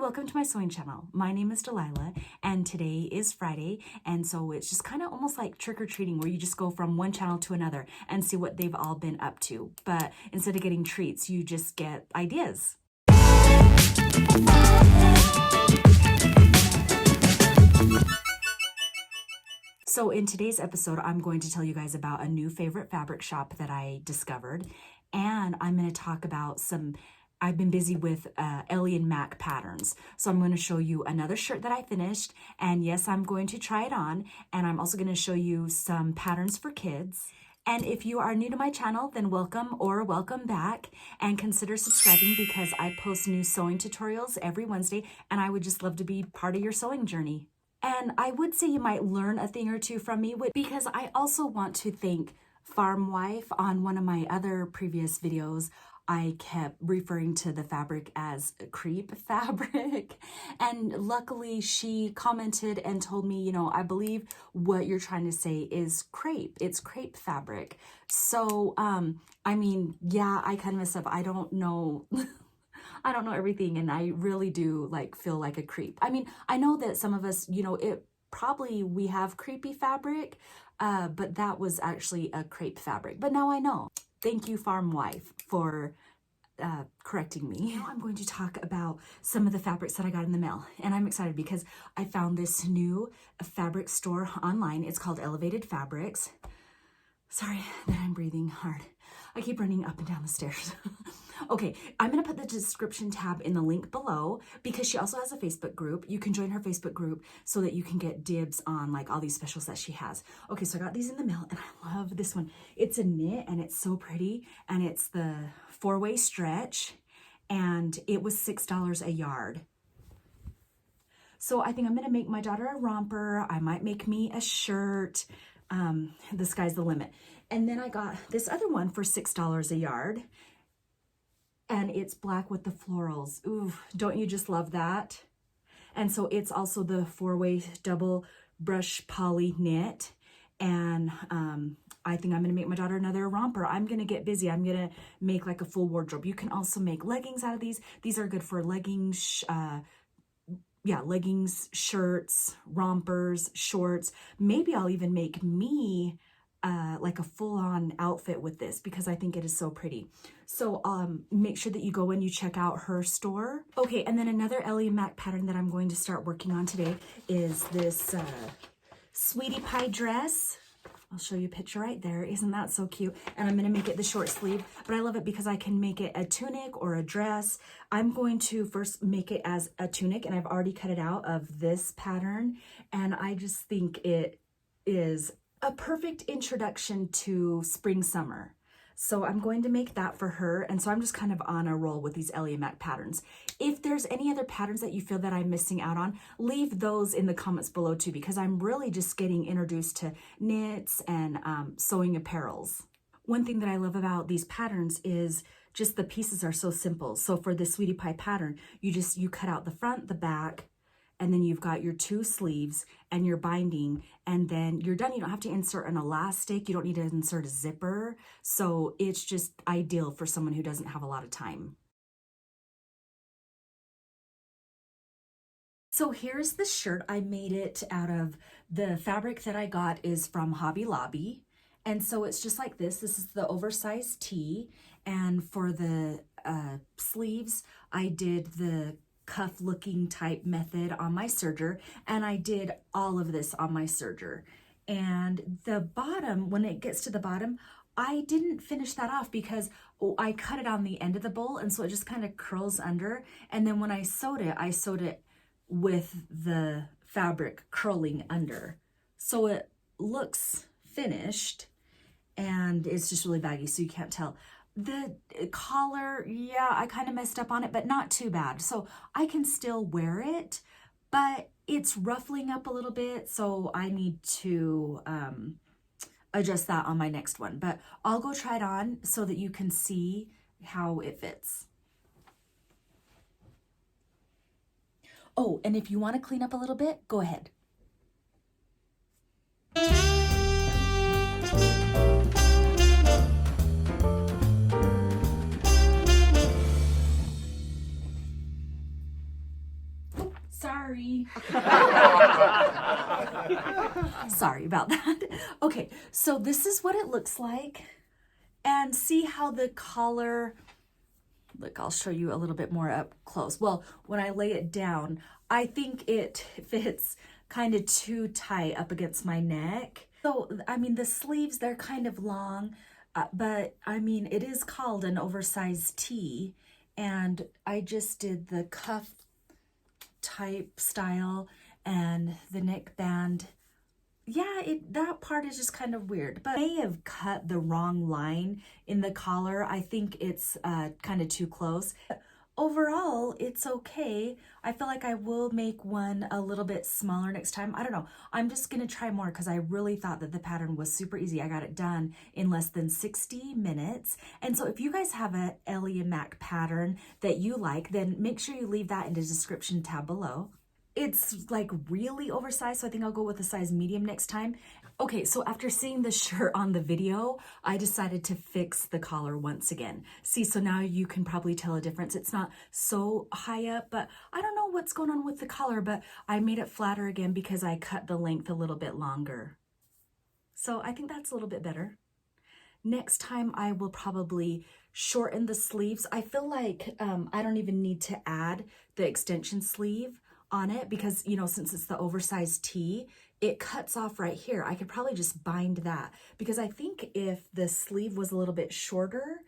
welcome to my sewing channel. My name is Delilah and today is Friday, and so it's just kind of almost like trick-or-treating where you just go from one channel to another and see what they've all been up to. But instead of getting treats, you just get ideas. So in today's episode, I'm going to tell you guys about a new favorite fabric shop that I discovered, and I'm going to talk about I've been busy with Ellie and Mac patterns. So I'm going to show you another shirt that I finished, and yes, I'm going to try it on, and I'm also going to show you some patterns for kids. And if you are new to my channel, then welcome or welcome back, and consider subscribing because I post new sewing tutorials every Wednesday, and I would just love to be part of your sewing journey. And I would say you might learn a thing or two from me because I also want to thank Farm Wife. On one of my other previous videos, I kept referring to the fabric as crepe fabric, and luckily she commented and told me, I believe what you're trying to say is crepe. It's crepe fabric. So, I mean, yeah, I kind of messed up. I don't know. I don't know everything, and I really do feel like a creep. I mean, I know that some of us, we have creepy fabric, but that was actually a crepe fabric. But now I know. Thank you, Farm Wife, for correcting me. Now I'm going to talk about some of the fabrics that I got in the mail, and I'm excited because I found this new fabric store online. It's called Elevated Fabrics. Sorry that I'm breathing hard. I keep running up and down the stairs. Okay, I'm going to put the description tab in the link below because she also has a Facebook group. You can join her Facebook group so that you can get dibs on all these specials that she has. Okay, so I got these in the mail and I love this one. It's a knit and it's so pretty, and it's the 4-way stretch, and it was $6 a yard. So I think I'm going to make my daughter a romper. I might make me a shirt. The sky's the limit. And then I got this other one for $6 a yard, and it's black with the florals. Ooh, don't you just love that? And so it's also the 4-way double brush poly knit, and I think I'm going to make my daughter another romper. I'm going to get busy. I'm going to make a full wardrobe. You can also make leggings out of these. These are good for leggings, leggings, shirts, rompers, shorts. Maybe I'll even make me a full-on outfit with this because I think it is so pretty. So make sure that you go and you check out her store. Okay, and then another Ellie and Mac pattern that I'm going to start working on today is this Sweetie Pie dress. I'll show you a picture right there. Isn't that so cute? And I'm going to make it the short sleeve, but I love it because I can make it a tunic or a dress. I'm going to first make it as a tunic, and I've already cut it out of this pattern, and I just think it is a perfect introduction to spring summer. So I'm going to make that for her, and so I'm just kind of on a roll with these Ellie and Mac patterns. If there's any other patterns that you feel that I'm missing out on, leave those in the comments below too, because I'm really just getting introduced to knits and sewing apparels. One thing that I love about these patterns is just the pieces are so simple. So for the Sweetie Pie pattern, you cut out the front, the back, and then you've got your 2 sleeves and your binding, and then you're done. You don't have to insert an elastic. You don't need to insert a zipper. So it's just ideal for someone who doesn't have a lot of time. So here's the shirt. I made it out of the fabric that I got is from Hobby Lobby. And so it's just like this. This is the oversized tee. And for the sleeves, I did the cuff looking type method on my serger, and I did all of this on my serger. And the bottom, when it gets to the bottom, I didn't finish that off because I cut it on the end of the bowl, and so it just kind of curls under. And then when I sewed it with the fabric curling under, so it looks finished, and it's just really baggy, so you can't tell. The collar, yeah, I kind of messed up on it, but not too bad. So I can still wear it, but it's ruffling up a little bit, so I need to adjust that on my next one. But I'll go try it on so that you can see how it fits. Oh, and if you want to clean up a little bit, go ahead. Sorry. Sorry about that. Okay, so this is what it looks like. And see how the collar, look, I'll show you a little bit more up close. Well, when I lay it down, I think it fits kind of too tight up against my neck. So, I mean, the sleeves, they're kind of long, but I mean, it is called an oversized tee. And I just did the cuff type style and the neckband. Yeah, that part is just kind of weird, but I may have cut the wrong line in the collar. I think it's kind of too close. Overall, it's okay. I feel like I will make one a little bit smaller next time. I don't know. I'm just going to try more because I really thought that the pattern was super easy. I got it done in less than 60 minutes. And so if you guys have a Ellie and Mac pattern that you like, then make sure you leave that in the description tab below. It's like really oversized, so I think I'll go with a size medium next time. Okay, so after seeing the shirt on the video, I decided to fix the collar once again. See, so now you can probably tell a difference. It's not so high up, but I don't know what's going on with the collar, but I made it flatter again because I cut the length a little bit longer. So I think that's a little bit better. Next time I will probably shorten the sleeves. I feel like I don't even need to add the extension sleeve on it because, you know, since it's the oversized tee, it cuts off right here. I could probably just bind that because I think if the sleeve was a little bit shorter,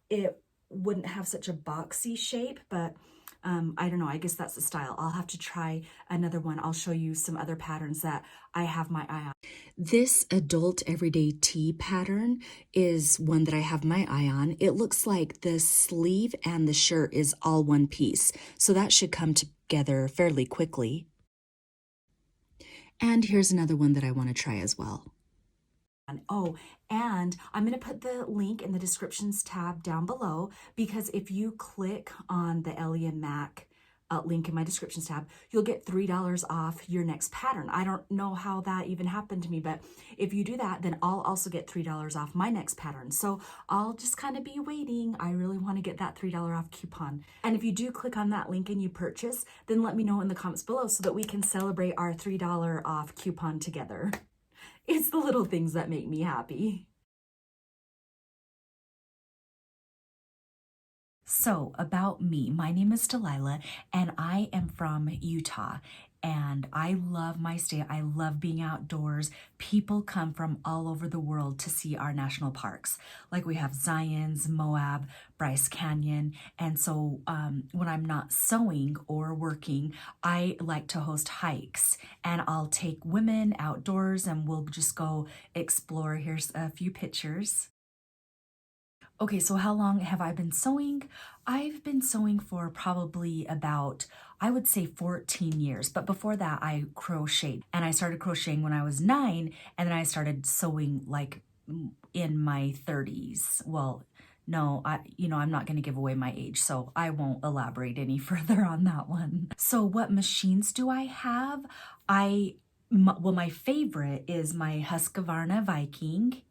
it wouldn't have such a boxy shape, but I don't know. I guess that's the style. I'll have to try another one. I'll show you some other patterns that I have my eye on. This adult everyday tee pattern is one that I have my eye on. It looks like the sleeve and the shirt is all one piece, so that should come together fairly quickly. And here's another one that I want to try as well. Oh, and I'm going to put the link in the descriptions tab down below because if you click on the Ellie and Mac link in my descriptions tab, you'll get $3 off your next pattern. I don't know how that even happened to me, but if you do that, then I'll also get $3 off my next pattern. So I'll just kind of be waiting. I really want to get that $3 off coupon. And if you do click on that link and you purchase, then let me know in the comments below so that we can celebrate our $3 off coupon together. It's the little things that make me happy. So about me, my name is Delilah and I am from Utah and I love my state. I love being outdoors. People come from all over the world to see our national parks. Like we have Zion's, Moab, Bryce Canyon. And so when I'm not sewing or working, I like to host hikes and I'll take women outdoors and we'll just go explore. Here's a few pictures. Okay, so how long have I been sewing? I've been sewing for probably about, I would say 14 years. But before that, I crocheted. And I started crocheting when I was 9, and then I started sewing like in my 30s. Well, no, I'm not going to give away my age, so I won't elaborate any further on that one. So what machines do I have? Well, my favorite is my Husqvarna Viking.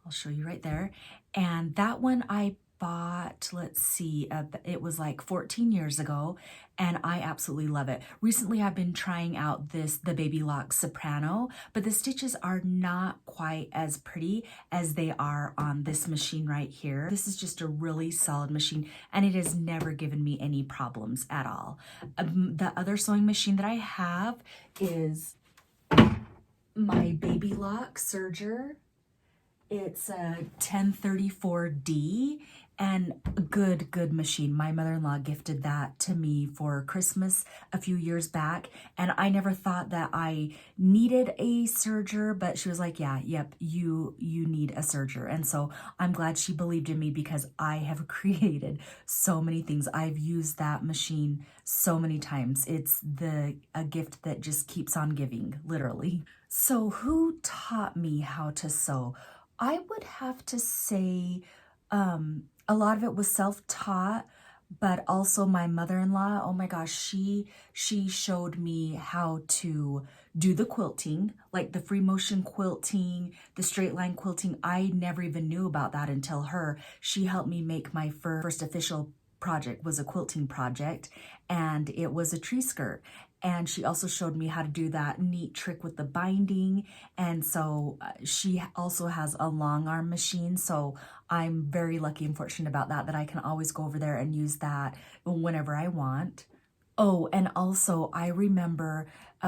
I'll show you right there. And that one I bought, let's see, it was like 14 years ago, and I absolutely love it. Recently, I've been trying out the Baby Lock Soprano, but the stitches are not quite as pretty as they are on this machine right here. This is just a really solid machine, and it has never given me any problems at all. The other sewing machine that I have is my Baby Lock Serger. It's a 1034D and a good machine. My mother-in-law gifted that to me for Christmas a few years back, and I never thought that I needed a serger, but she was like, yeah, yep, you need a serger. And so I'm glad she believed in me because I have created so many things. I've used that machine so many times. It's a gift that just keeps on giving, literally. So who taught me how to sew? I would have to say a lot of it was self-taught, but also my mother-in-law, oh my gosh, she showed me how to do the quilting, like the free motion quilting, the straight line quilting. I never even knew about that until her. She helped me make my first official project was a quilting project, and it was a tree skirt. And she also showed me how to do that neat trick with the binding. And so she also has a long arm machine. So I'm very lucky and fortunate about that I can always go over there and use that whenever I want. Oh, and also I remember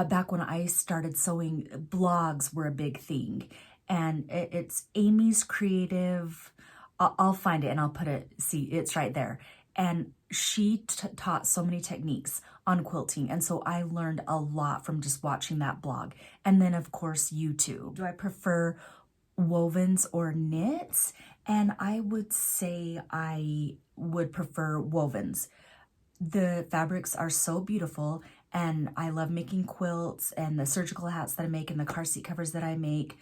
back when I started sewing, blogs were a big thing. And it's Amy's Creative. I'll find it and I'll put it, see, it's right there. And she taught so many techniques on quilting. And so I learned a lot from just watching that blog. And then, of course, YouTube. Do I prefer wovens or knits? And I would say I would prefer wovens. The fabrics are so beautiful, and I love making quilts and the surgical hats that I make and the car seat covers that I make.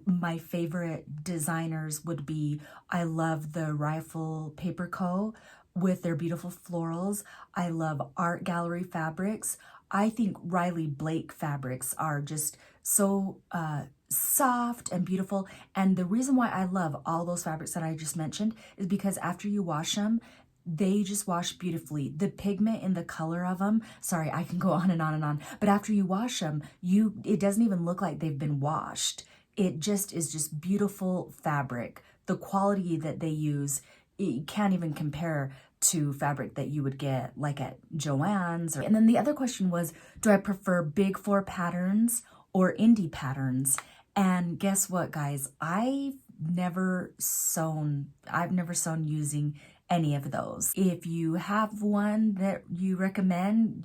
My favorite designers would be, I love the Rifle Paper Co. with their beautiful florals. I love Art Gallery Fabrics. I think Riley Blake fabrics are just so soft and beautiful. And the reason why I love all those fabrics that I just mentioned is because after you wash them, they just wash beautifully. The pigment in the color of them, sorry, I can go on and on and on, but after you wash them, it doesn't even look like they've been washed. It just is just beautiful fabric. The quality that they use, it can't even compare to fabric that you would get like at Joann's. And then the other question was, do I prefer big four patterns or indie patterns? And guess what, guys? I've never sewn using any of those. If you have one that you recommend,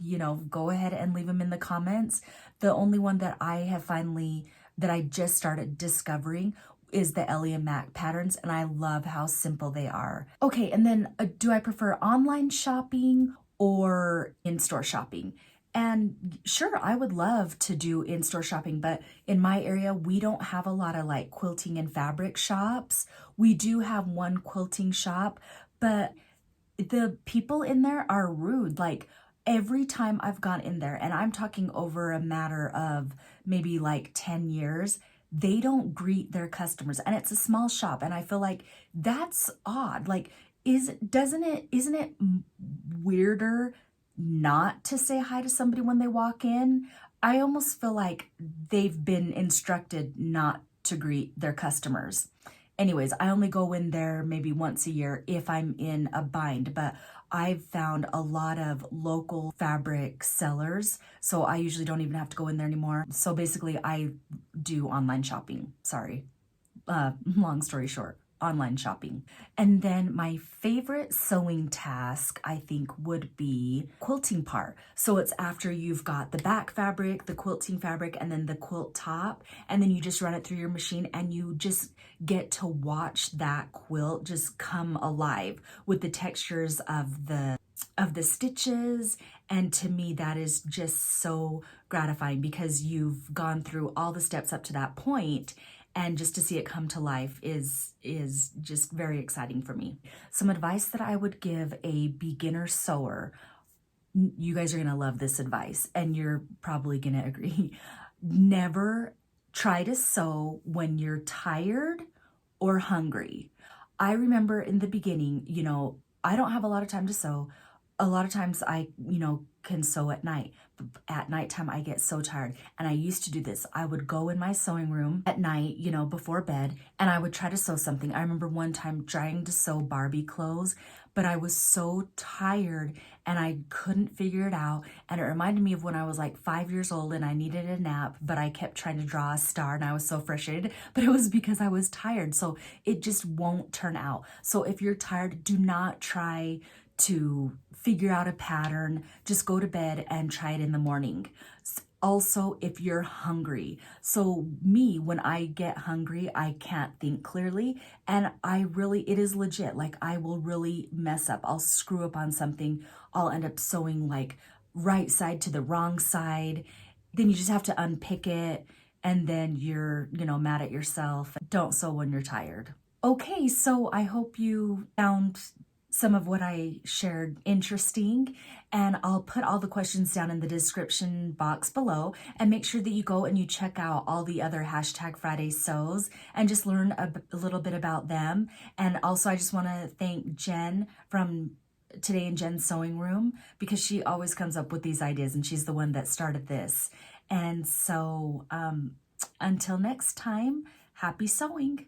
go ahead and leave them in the comments. The only one that I just started discovering is the Ellie & Mac patterns, and I love how simple they are. Okay, and then do I prefer online shopping or in-store shopping? And sure, I would love to do in-store shopping, but in my area, we don't have a lot of like quilting and fabric shops. We do have one quilting shop, but the people in there are rude. Like every time I've gone in there, and I'm talking over a matter of maybe like 10 years, they don't greet their customers, and it's a small shop. And I feel like that's odd. Like, isn't it weirder not to say hi to somebody when they walk in? I almost feel like they've been instructed not to greet their customers. Anyways, I only go in there maybe once a year if I'm in a bind, but I've found a lot of local fabric sellers, so I usually don't even have to go in there anymore. So basically, I do online shopping. Sorry, long story short. Online shopping. And then my favorite sewing task, I think, would be quilting part. So it's after you've got the back fabric, the quilting fabric, and then the quilt top, and then you just run it through your machine and you just get to watch that quilt just come alive with the textures of the stitches. And to me, that is just so gratifying because you've gone through all the steps up to that point, and just to see it come to life is just very exciting for me. Some advice that I would give a beginner sewer, you guys are gonna love this advice and you're probably gonna agree. Never try to sew when you're tired or hungry. I remember in the beginning, I don't have a lot of time to sew. A lot of times I, can sew at night. But at nighttime, I get so tired. And I used to do this. I would go in my sewing room at night, before bed, and I would try to sew something. I remember one time trying to sew Barbie clothes, but I was so tired and I couldn't figure it out. And it reminded me of when I was like 5 years old and I needed a nap, but I kept trying to draw a star and I was so frustrated, but it was because I was tired. So it just won't turn out. So if you're tired, do not try to figure out a pattern. Just go to bed and try it in the morning. Also, if you're hungry. So me, when I get hungry, I can't think clearly. And it is legit. Like I will really mess up. I'll screw up on something. I'll end up sewing like right side to the wrong side. Then you just have to unpick it. And then you're, mad at yourself. Don't sew when you're tired. Okay, so I hope you found some of what I shared interesting, and I'll put all the questions down in the description box below, and make sure that you go and you check out all the other #Friday sews and just learn a little bit about them. And also I just want to thank Jen from Today in Jen's sewing room because she always comes up with these ideas and she's the one that started this. And so until next time, happy sewing.